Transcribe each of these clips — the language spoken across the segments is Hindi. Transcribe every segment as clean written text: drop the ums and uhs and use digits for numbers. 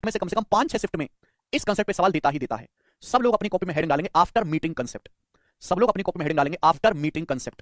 में से कम 5-6 शिफ्ट में इस कंसेप्ट पे सवाल देता ही देता है। सब लोग अपनी कॉपी में हेडिंग डालेंगे आफ्टर मीटिंग कंसेप्ट। सब लोग अपनी कॉपी में हेडिंग डालेंगे after meeting concept.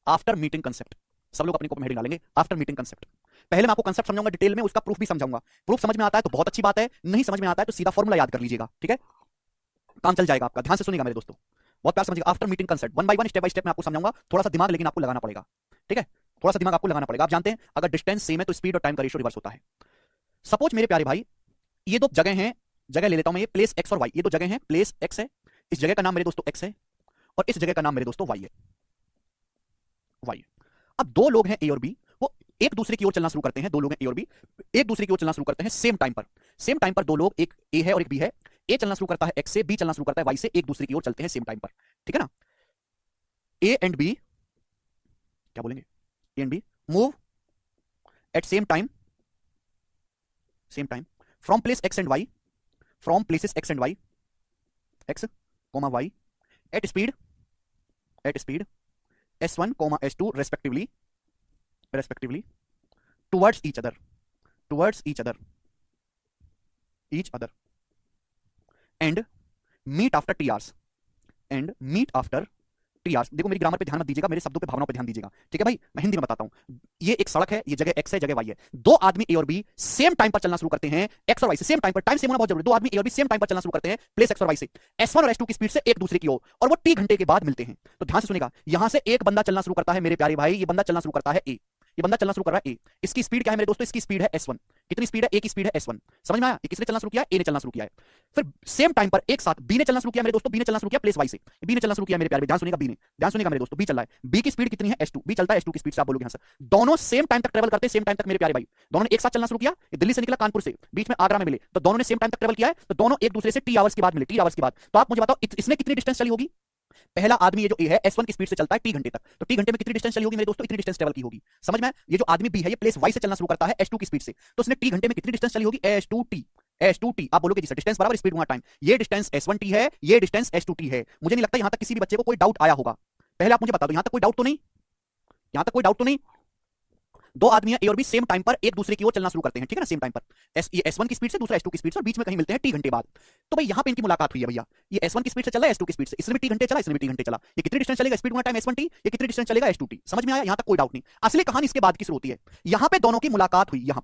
After meeting concept सब लोग अपनी कॉपी में हेडिंग डालेंगे आफ्टर मीटिंग कंसेप्ट। पहले मैं आपको कंसेप्ट समझाऊंगा डिटेल में, उसका प्रूफ भी समझाऊंगा। प्रूफ समझ में आता है तो बहुत अच्छी बात है, नहीं समझ में आता है तो सीधा फॉर्मूला याद कर लीजिएगा, ठीक है, काम चल जाएगा आपका। ध्यान से सुनिएगा मेरे दोस्तों, बहुत प्यार समझिएगा। After meeting concept one by one, step by step मैं आपको समझाऊंगा। थोड़ा सा दिमाग लेकिन आपको लगाना पड़ेगा, ठीक है, थोड़ा सा दिमाग आपको लगाना पड़ेगा। आप जानते हैं अगर डिस्टेंस सेम है तो स्पीड और टाइम का रेशियो रिवर्स होता है। सपोज मेरे प्यारे भाई ये दो जगह हैं, जगह ले लेता हूं मैं, ये प्लेस एक्स और वाई, ये दो जगह हैं, प्लेस एक्स है, इस जगह का नाम मेरे दोस्तों एक्स है और इस जगह का नाम मेरे दोस्तों वाई है, वाई। अब दो लोग हैं ए और बी, वो एक दूसरे की ओर चलना शुरू करते हैं। दो लोग हैं ए और बी, एक दूसरे की ओर चलना शुरू करते हैं सेम टाइम पर। सेम टाइम पर दो लोग, एक ए है और एक बी है। ए चलना शुरू करता है एक्स से, बी चलना शुरू करता है वाई से, एक दूसरे की ओर चलते हैं सेम टाइम पर, ठीक है ना। ए एंड बी, क्या बोलेंगे, A and B move at same time, same time from place X and Y, from places X and Y, X comma Y, at speed s1 s2 respectively towards each other and meet after t hours देखो मेरी ग्रामर पे ध्यान मत दीजिएगा, मेरे शब्दों पे, भावनाओं पे ध्यान दीजिएगा, ठीक है भाई। मैं हिंदी में बताता हूं। ये एक सड़क है, ये जगह एक्स है, जगह वाई है। दो आदमी ए और बी सेम टाइम पर चलना शुरू करते हैं, एक्स और वाई से, सेम टाइम पर, टाइम सेम होना बहुत जरूरी है। दो आदमी ए और बी सेम टाइम पर चलना शुरू करते हैं प्लेस एक्स और वाई से, s1 और s2 की स्पीड से एक दूसरे की ओर, और वो t घंटे के बाद मिलते हैं। तो ध्यान से सुनिएगा, यहां से एक बंदा चलना शुरू करता है मेरे प्यारे भाई, ये बंदा चलना शुरू करता है ए, ये बंदा चलना शुरू कर रहा है ए। इसकी स्पीड क्या है मेरे दोस्तों, इसकी स्पीड है s1। कितनी स्पीड है, ए की स्पीड है s1। समझ में आया, ये किसने चलना शुरू किया है, ए ने चलना शुरू किया है। फिर सेम टाइम पर एक साथ बी ने चलना शुरू किया मेरे दोस्तों, बी ने चलना शुरू किया प्लेस वाई से, बी ने चलना शुरू किया मेरे प्यारे, ध्यान सुनिएगा, बी ने, ध्यान सुनिएगा मेरे दोस्तों, बी चल रहा है, बी की स्पीड कितनी है s2, बी चलता है s2 की स्पीड से। आप बोलोगे हां सर, दोनों सेम टाइम तक ट्रेवल करते हैं, सेम टाइम तक मेरे प्यारे भाई, दोनों ने एक साथ चलना शुरू किया। ये दिल्ली से निकला कानपुर से, बीच में आगरा में मिले, तो दोनों ने सेम टाइम तक ट्रेवल किया है, तो दोनों एक दूसरे से टी आवर्स के बाद मिले, टी आवर्स के बाद। तो आप मुझे बताओ इसने कितनी डिस्टेंस चली होगी। पहला आदमी ये जो ए है s1 की स्पीड से चलता है टी घंटे तक, तो टी घंटे में कितनी डिस्टेंस चली होगी मेरे दोस्तों, इतनी डिस्टेंस ट्रेवल की होगी। समझ में, ये जो आदमी बी है ये प्लेस वाई से चलना शुरू करता है s2 की स्पीड से, तो उसने टी घंटे में कितनी डिस्टेंस चली होगी, s2t। आप बोलोगे जी सर डिस्टेंस बराबर स्पीड गुणा टाइम, ये डिस्टेंस s1t है, ये डिस्टेंस s2t है। मुझे नहीं लगता यहां तक किसी भी बच्चे को कोई डाउट आया होगा। पहले आप मुझे बता दो, यहां तक कोई डाउट तो नहीं, यहां तक कोई डाउट तो नहीं। दो आदमी ए और बी सेम टाइम पर एक दूसरे की ओर चलना शुरू करते हैं, ठीक है ना, सेम टाइम पर, ये s1 की स्पीड से, दूसरा s2 की स्पीड से, और बीच में कहीं मिलते हैं टी घंटे बाद। तो भाई यहां पे इनकी मुलाकात हुई है भैया, ये s1 की स्पीड से चला है s2 की स्पीड से, इसने भी टी घंटे चला, इसने भी टी घंटे चला। ये कितनी डिस्टेंस चलेगा, स्पीड गुणा टाइम s1t, ये कितनी डिस्टेंस चलेगा s2t। समझ में आया, यहां तक कोई डाउट नहीं। असली कहानी इसके बाद की शुरू होती है, यहां पे दोनों की मुलाकात हुई, यहां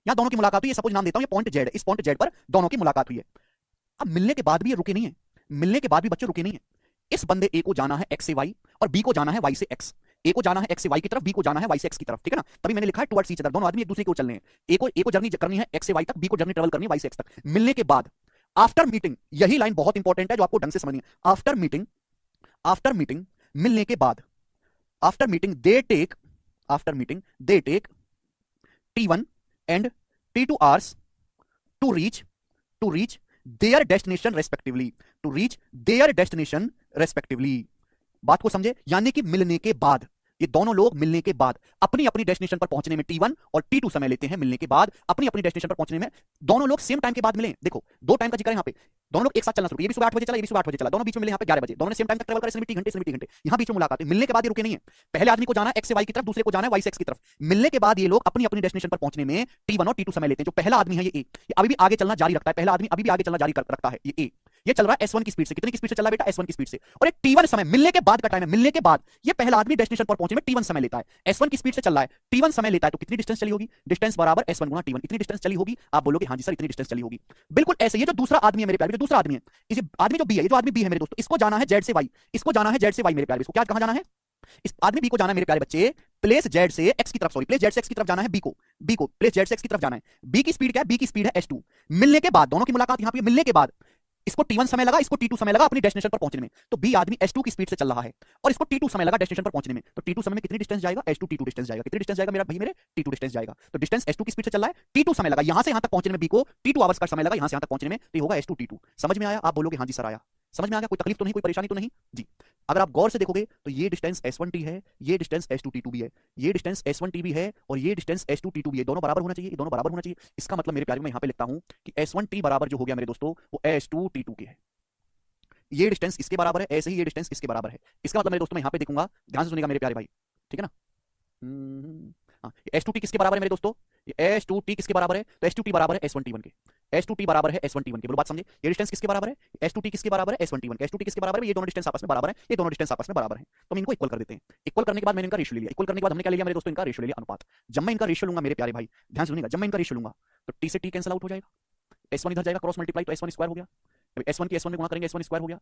दोनों की मुलाकात हुई, सपोज नाम देता हूं ये पॉइंट जेड, इस पॉइंट जेड पर दोनों की मुलाकात हुई है। अब मिलने के बाद भी ये रुके नहीं है, मिलने के बाद भी बच्चे रुके नहीं है। इस बंदे ए को जाना है एक्स से वाई और बी को जाना है वाई से एक्स। ए को जाना है एक्स से वाई की तरफ, बी को जाना है वाई से एक्स की तरफ, ठीक है ना। तभी मैंने लिखा है टुवर्ड्स ईच अदर, दोनों आदमी एक दूसरे की ओर चलने हैं। ए को जर्नी करनी है एक्स से वाई तक, बी को जर्नी ट्रेवल करनी है वाई से एक्स तक। मिलने के बाद आफ्टर मीटिंग, यही लाइन बहुत इंपॉर्टेंट है जो आपको ढंग से समझनी है। आफ्टर मीटिंग मिलने के बाद, after meeting they take t1 and t2 hours to reach their destination respectively। बात को समझे, यानी कि मिलने के बाद, ये दोनों लोग मिलने के बाद अपनी अपनी डेस्टिनेशन पर पहुंचने में t1 और t2 समय लेते हैं। मिलने के बाद अपनी अपनी डेस्टिनेशन पर पहुंचने में दोनों लोग सेम टाइम के बाद मिले। देखो दो टाइम का जिक्र है यहाँ पे, दोनों लोग एक साथ चलना शुरू, ये भी सुबह 8 बजे चला, ये भी सुबह 8 बजे चला, दोनों बीच में मिले यहाँ पे 11 बजे, दोनों ने सेम टाइम तक ट्रैवल करा, इसने भी टी घंटे, इसने भी टी घंटे, यहाँ बीच में मुलाकात है। मिलने के बाद ये रुके नहीं है, पहले आदमी को जाना है एक्स से वाई की तरफ, दूसरे को जाना है वाई से एक्स की तरफ। मिलने के बाद ये लोग अपनी अपनी डेस्टिनेशन पर पहुंचने में t1 और t2 समय लेते हैं। जो पहला आदमी है ये ए, ये अभी भी आगे चलना जारी रखता है, पहला आदमी अभी भी आगे चलना जारी रखता है, ये ए, ये चल रहा है s1 की स्पीड से। कितनी की स्पीड से चल रहा है बेटा, s1 की स्पीड से। और एक t1 समय मिलने के बाद का टाइम है, मिलने के बाद ये पहला आदमी डेस्टिनेशन पर पहुंचने में t1 समय लेता है, s1 की स्पीड से चल रहा है, t1 समय लेता है, तो कितनी डिस्टेंस चली होगी, डिस्टेंस बराबर s1 गुणा t1, इतनी डिस्टेंस चली होगी। आप बोलोगे हां जी सर इतनी डिस्टेंस चली होगी, बिल्कुल ऐसे। ये जो दूसरा आदमी है मेरे प्यारे, जो दूसरा आदमी है, इस आदमी जो बी है, ये जो आदमी बी है मेरे दोस्तों, इसको जाना है जेड से वाई, इसको जाना है जेड से वाई मेरे प्यारे। इसको क्या कहां जाना है, इस आदमी बी को जाना है मेरे प्यारे बच्चे प्लेस जेड से एक्स की तरफ, सॉरी प्लेस जेड से एक्स की तरफ जाना है बी को प्लेस जेड से एक्स की तरफ जाना है। बी की स्पीड क्या है, बी की स्पीड है s2। मिलने के बाद दोनों की मुलाकात यहां पे, मिलने के बाद इसको t1 समय लगा, इसको t2 समय लगा अपनी डेस्टिनेशन पर पहुंचने में, तो बी आदमी s2 की स्पीड से चल रहा है और इसको t2 समय लगा डेस्टिनेशन पर पहुंचने में, तो t2 समय में कितनी डिस्टेंस जाएगा, s2 t2 डिस्टेंस जाएगा। कितनी डिस्टेंस जाएगा मेरा भाई, मेरे t2 डिस्टेंस जाएगा। तो डिस्टेंस s2 की स्पीड से चल रहा है, t2 समय लगा यहां से यहां तक पहुंचने में, बी को t2 आवर्स का समय लगा यहां से यहां तक पहुंचने में, तो ये होगा s2 t2। समझ में आया, आप बोलोगे हां जी सर आया, समझ में आ गया, कोई तकलीफ तो नहीं, कोई परेशानी तो नहीं जी। अगर आप गौर से देखोगे तो ये डिस्टेंस s1t है, ये डिस्टेंस s2t2 भी है, ये डिस्टेंस s1t भी है और ये डिस्टेंस s2t2 भी है, दोनों बराबर होना चाहिए, दोनों बराबर होना चाहिए। इसका मतलब मेरे प्यारे मैं यहां पे लिखता हूं कि s1t बराबर जो हो गया मेरे दोस्तों वो s2t2 के है, ये डिस्टेंस इसके बराबर है, ऐसे ही ये डिस्टेंस इसके बराबर है। इसका मतलब मेरे दोस्तों मैं यहां पे देखूंगा, ध्यान से सुनिएगा मेरे प्यारे भाई, ठीक है ना। हाँ, S2t किसके बराबर है मेरे दोस्तों, ये S2t किसके बराबर है, तो S2t बराबर है S1t1 के। S2T बराबर है S1T1 के, बोलो बात समझे। ये डिस्टेंस किसके बराबर है? S2T किसके बराबर है? S1T1 के। S2T किसके बराबर है? ये दोनों डिस्टेंस आपस में बराबर है, ये दोनों डिस्टेंस आपस में बराबर है, तो हम इनको इक्वल कर देते हैं। इक्वल करने के बाद मैंने इनका रेशियो ले लिया। इक्वल करने के बाद हमने क्या ले लिया मेरे दोस्तों? इनका रेशियो ले लिया, अनुपात। जब मैं इनका रेशियो लूंगा मेरे प्यारे भाई, ध्यान सुनिएगा, जब मैं इनका रेशियो लूंगा तो T से T कैंसिल आउट हो जाएगा, S1 इधर जाएगा क्रॉस मल्टीप्लाई, तो S1 स्क्वायर हो गया। S1 की S1 में गुणा करेंगे, S1 स्क्वायर हो गया,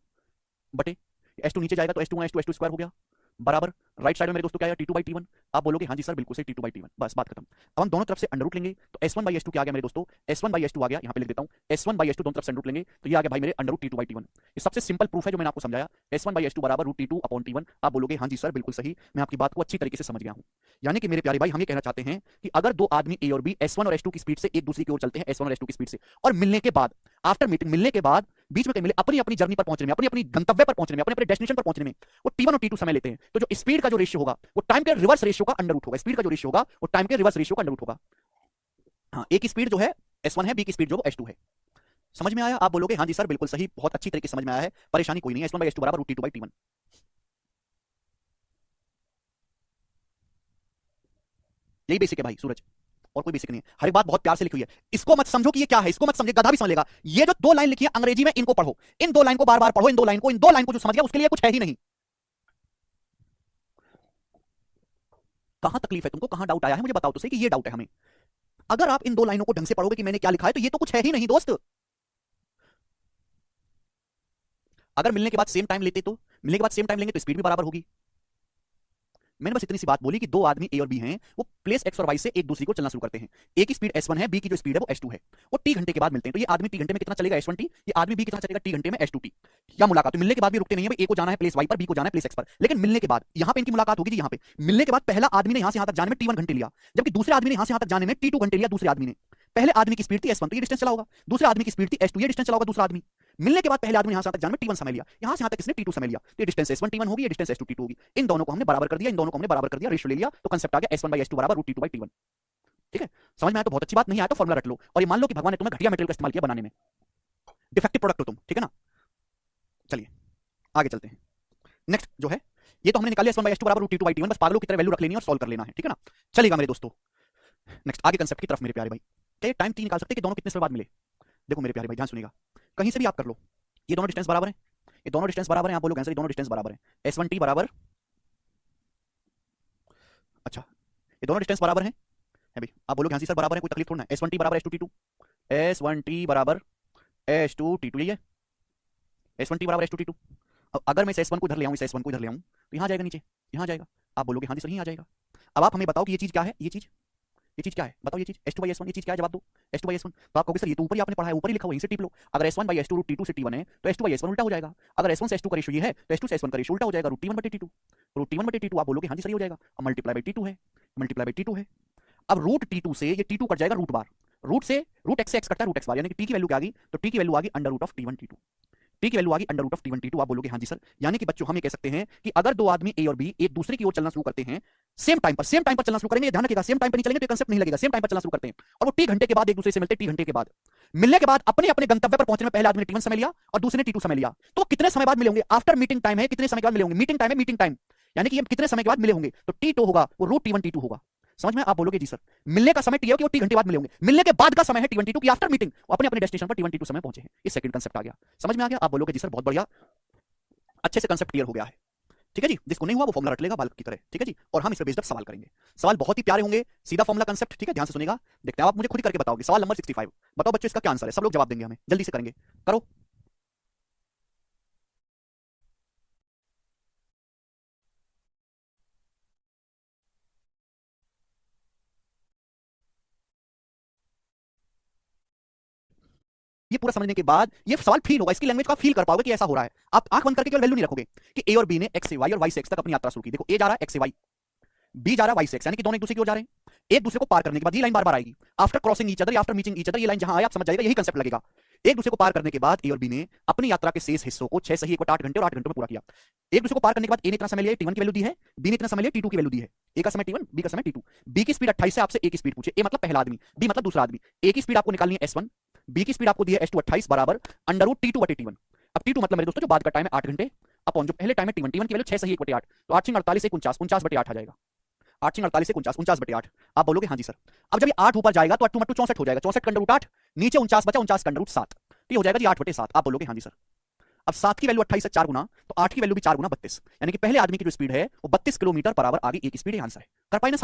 बटे S2 नीचे जाएगा तो S2 गुणा S2 स्क्वायर हो गया, बराबर राइट साइड में मेरे दोस्तों क्या आया? T2/T1। आप बोलोगे हाँ जी सर बिल्कुल सही, T2/T1, बस बात खत्म। अब हम दोनों तरफ से अंडर रूट लेंगे, तो S1/S2 क्या आ गया मेरे दोस्तों? S1/S2 आ गया, यहाँ पे लिख देता हूँ, S1/S2 दोनों तरफ से अंडर रूट लेंगे तो ये आ गया भाई मेरे अंडर रूट T2/T1। ये सबसे सिंपल प्रूफ है जो मैंने आपको समझाया, S1/S2 बराबर रूट T2/T1। आप बोलोगे हाँ जी सर बिल्कुल सही, मैं आपकी बात को अच्छी तरीके से समझ गया हूँ। यानी कि मेरे प्यारे भाई हम ये कहना चाहते हैं कि अगर दो आदमी ए और बी S1 और S2 की स्पीड से एक दूसरे की ओर चलते हैं, S1 और S2 की स्पीड से, और मिलने के बाद, आफ्टर मीटिंग, मिलने के बाद बीच में कहीं मिले, अपनी अपनी जर्नी पर पहुंचने में, अपनी अपनी गंतव्य पर पहुंचने में, अपने अपने डेस्टिनेशन पर पहुंचने में वो T1 और T2 समय लेते हैं, तो जो स्पीड का जो रेशियो होगा वो टाइम के रिवर्स रेशियो का अंडर रूट होगा। स्पीड का जो रेशियो होगा वो टाइम के रिवर्स रेशियो का अंडर रूट होगा। हाँ, ए की स्पीड जो है S1 है, बी की स्पीड जो S2 है। समझ में आया? आप बोलोगे हाँ जी सर बिल्कुल सही, बहुत अच्छी तरीके से समझ में आया है, परेशानी कोई नहीं है। S1/S2 बराबर रूट T2/T1। यही बेसिक है भाई सूरज, और कोई बेसिक नहीं है। हर एक बात बहुत प्यार से लिखी हुई है, इसको मत समझो कि ये क्या है, इसको मत समझे, गधा भी समझ लेगा। ये जो दो लाइन लिखी है अंग्रेजी में, इनको पढ़ो, इन दो लाइन को बार बार पढ़ो, इन दो लाइन को जो समझ गया उसके लिए कुछ है ही नहीं। कहां तकलीफ है तुमको, कहां डाउट आया है, मुझे बताओ तो सही कि ये डाउट है हमें। अगर आप इन दो लाइनों को ढंग से पढ़ोगे कि मैंने क्या लिखा है, तो ये तो कुछ है ही नहीं दोस्त। अगर मिलने के बाद सेम टाइम लेते तो, मिलने के बाद सेम टाइम लेंगे तो स्पीड भी बराबर होगी। मैंने बस इतनी सी बात बोली कि दो आदमी ए और बी हैं, वो प्लेस एक्स और वाई से एक दूसरे को चलना शुरू करते हैं। ए की स्पीड S1 है, बी की जो स्पीड है वो S2 है। वो T घंटे के बाद मिलते हैं, तो ये आदमी T घंटे में कितना चलेगा S1T, ये आदमी बी कितना चलेगा T घंटे में S2T। क्या मुलाकात, तो मिलने के बाद भी रुकते नहीं है, ए को जाना है प्लेस वाई पर, बी को जाना है प्लेस एक्स पर, लेकिन मिलने के बाद यहाँ पे इनकी मुलाकात होगी जी। यहाँ पे मिलने के बाद पहला आदमी ने यहाँ से यहाँ तक जाने में T1 घंटे लिया, जबकि दूसरे आदमी ने यहाँ से यहाँ तक जाने में T2 घंटे लिया। दूसरे आदमी ने, पहले आदमी की स्पीड थी S1 तो ये डिस्टेंस चला होगा, दूसरे आदमी की स्पीड थी S2, ये डिस्टेंस चला होगा दूसरा आदमी। मिलने के बाद पहले आदमी यहाँ से यहाँ तक जाने में T1 समय लिया, यहाँ से यहाँ तक इसने T2 समय लिया, तो ये डिस्टेंस S1T1 होगी, ये डिस्टेंस S2T2 होगी। इन दोनों को हमने बराबर कर दिया, इन दोनों को हमने बराबर कर दिया, रेशियो ले लिया, तो कांसेप्ट आ गया S1/S2 बराबर रूट T2/T1। ठीक है, समझ में आया? तो बहुत अच्छी बात, नहीं आया तो फॉर्मूला रट लो, और ये मान लो कि भगवान ने तुम्हें घटिया मटेरियल का इस्तेमाल किया बनाने में, डिफेक्टिव प्रोडक्ट हो तुम, ठीक है ना। चलिए आगे चलते हैं। नेक्स्ट जो है, ये तो हमने निकाल लिया S1/S2 बराबर रूट T2/T1, बस पागलों की तरह वैल्यू रख लेनी है और सॉल्व कर लेना है, ठीक है ना। चलेगा मेरे दोस्तों, नेक्स्ट आगे कंसेप्ट की तरफ मेरे प्यारे भाई। क्या ये टाइम 3 निकाल सकते हैं कि दोनों कितने समय बाद मिले? देखो मेरे प्यारे भाई ध्यान सुनिएगा, कहीं से भी आप कर लो, ये दोनों डिस्टेंस बराबर है, ये दोनों डिस्टेंस बराबर है, आप बोलोगे आंसर ये दोनों डिस्टेंस बराबर है। S1T बराबर, अच्छा ये दोनों डिस्टेंस बराबर है भाई, आप बोलोगे हाँ जी सर बराबर है, कोई तकलीफ थोड़ा ना। S1T बराबर S2T2, S1T बराबर S2T2, यही है S1T बराबर S2T2। अब अगर मैं इस S1 को इधर ले आऊं, इस S1 को इधर ले आऊं, तो यहाँ जाएगा नीचे, यहाँ जाएगा। आप बोलोगे हाँ जी सर यहीं आ जाएगा। अब आप हमें बताओ कि ये चीज क्या है, ये चीज क्या है बताओ, ये चीज S2/S1, ये चीज क्या है, जवाब दो। S2/S1, तो आप कहोगे सर ये तो ऊपर ही आपने पढ़ा है, ऊपर ही लिखा हुआ, यहीं से टिप लो। अगर S1/S2 रूट T2 से T1 है तो S2/S1 उल्टा हो जाएगा। अगर S1 से S2 का रेशियो ये है तो S2 से S1 का रेशियो उल्टा हो जाएगा, रूट T1/T2। रूट T1/T2 आप बोलोगे हाँ जी सर ये हो जाएगा, अब मल्टीप्लाई बाई T2 है, मल्टीप्लाई बाई T2 है। अब रूट T2 से ये T2 कट जाएगा रूट बार, रूट से रूट x से x कटता है रूट x बार, यानी कि t की वैल्यू क्या आ गई, तो t की वैल्यू आ गई under root of T1 T2। T की वैल्यू आ गई under root of T1 T2। आप बोलोगे हाँ जी सर, यानी कि बच्चों हम ये कह सकते हैं कि अगर दो आदमी ए और बी एक दूसरे की ओर चलना शुरू करते हैं, सेम टाइम पर चलना शुरू करेंगे, ध्यान रखिएगा सेम टाइम पर नहीं चलेंगे तो कंसेप्ट नहीं लगेगा, सेम टाइम पर चलना शुरू करते हैं और वो T घंटे के बाद एक दूसरे से मिलते, T घंटे के बाद मिलने के बाद अपने अपने गंतव्य पर पहुंचने में पहले आदमी ने T1 समय लिया और दूसरे ने T2 समय लिया, तो कितने समय बाद मिले होंगे? आफ्टर मीटिंग टाइम है, कितने समय के बाद मिले होंगे? मीटिंग टाइम है, मीटिंग टाइम, यानी कि ये कितने समय के बाद मिले होंगे, तो T2 होगा वो रूट T1 T2 होगा। समझ में? आप बोलोगे जी सर मिलने का समय T है कि वो T घंटे बाद मिले होंगे, मिलने के बाद का समय है T1 T2 की आफ्टर मीटिंग अपने अपने डेस्टिनेशन पर T1 T2 समय पहुंचे हैं। ये सेकंड कांसेप्ट आ गया, समझ में आ गया? आप बोलोगे जी सर बहुत बढ़िया, अच्छे से कांसेप्ट क्लियर हो गया है, ठीक है जी। जिसको नहीं हुआ वो फॉर्मूला रट लेगा बालक की तरह, ठीक है जी। और हम इस पर बेस्ड सवाल करेंगे, सवाल बहुत ही प्यारे होंगे, सीधा फॉर्मूला कांसेप्ट, ठीक है, ध्यान से सुनेगा। देखते हैं आप मुझे खुद ही करके बताओगे। सवाल नंबर 65, बताओ बच्चों इसका क्या आंसर है? सब लोग जवाब देंगे, हमें जल्दी से करेंगे, करो। ये पूरा समझने के बाद ये सवाल फील होगा, इसकी लैंग्वेज का फील कर पाओगे कि ऐसा हो रहा है। आप आंख बंद करके केवल वैल्यू नहीं रखोगे कि ए और बी ने एक्स से वाई और वाई से एक्स तक अपनी यात्रा शुरू की। देखो ए जा रहा है एक्स से वाई, बी जा रहा है वाई से एक्स, यानी कि दोनों एक दूसरे की ओर जा रहे हैं। एक दूसरे को पार करने के बाद ये लाइन बार बार आएगी, after crossing each other, after meeting each other, ये लाइन जहां आए आप समझ जाएगा, यही कंसेप्ट लगेगा। एक दूसरे को पार करने के बाद ए और बी ने अपनी यात्रा के शेष हिस्सों को 6 सही 1 8 घंटे और 8 घंटों में पूरा किया। एक दूसरे को पार करने के बाद ए ने इतना समय लिया, T1 की वैल्यू दी है, बी ने इतना समय लिया, T2 की वैल्यू दी है। ए का समय T1, बी का समय T2। बी की स्पीड 28 है, आपसे ए की स्पीड पूछे, ए मतलब पहला आदमी, बी मतलब दूसरा आदमी। ए की स्पीड आपको निकालनी है S1, बी की स्पीड आपको दी है S2 28 बराबर अंडर रूट T2 बटे T1। अब T2 मतलब मेरे दोस्तों जो बाद का टाइम है 8 घंटे अपॉन जो पहले टाइम है T1, T1 की वैल्यू 6 सही 1 बटे 8, तो 8 6 48 49 49 बटे 8 आ जाएगा। 8 6 48 49 49 बटे 8। आप बोलोगे हाँ जी सर। अब जब ये 8 ऊपर जाएगा तो 8 2 64 हो जाएगा, 64 का अंडर रूट 8, नीचे 49 बचा, 49 का अंडर रूट 7, तो ये हो जाएगा जी 8/7। आप बोलोगे हाँ जी सर। अब 7 की वैल्यू 28 से 4 गुना, तो 8 की वैल्यू भी 4 गुना 32, यानी कि पहले आदमी की जो स्पीड है वो 32 किलोमीटर पर आवर आगे एक स्पीड है, आंसर है। कर पाए ना?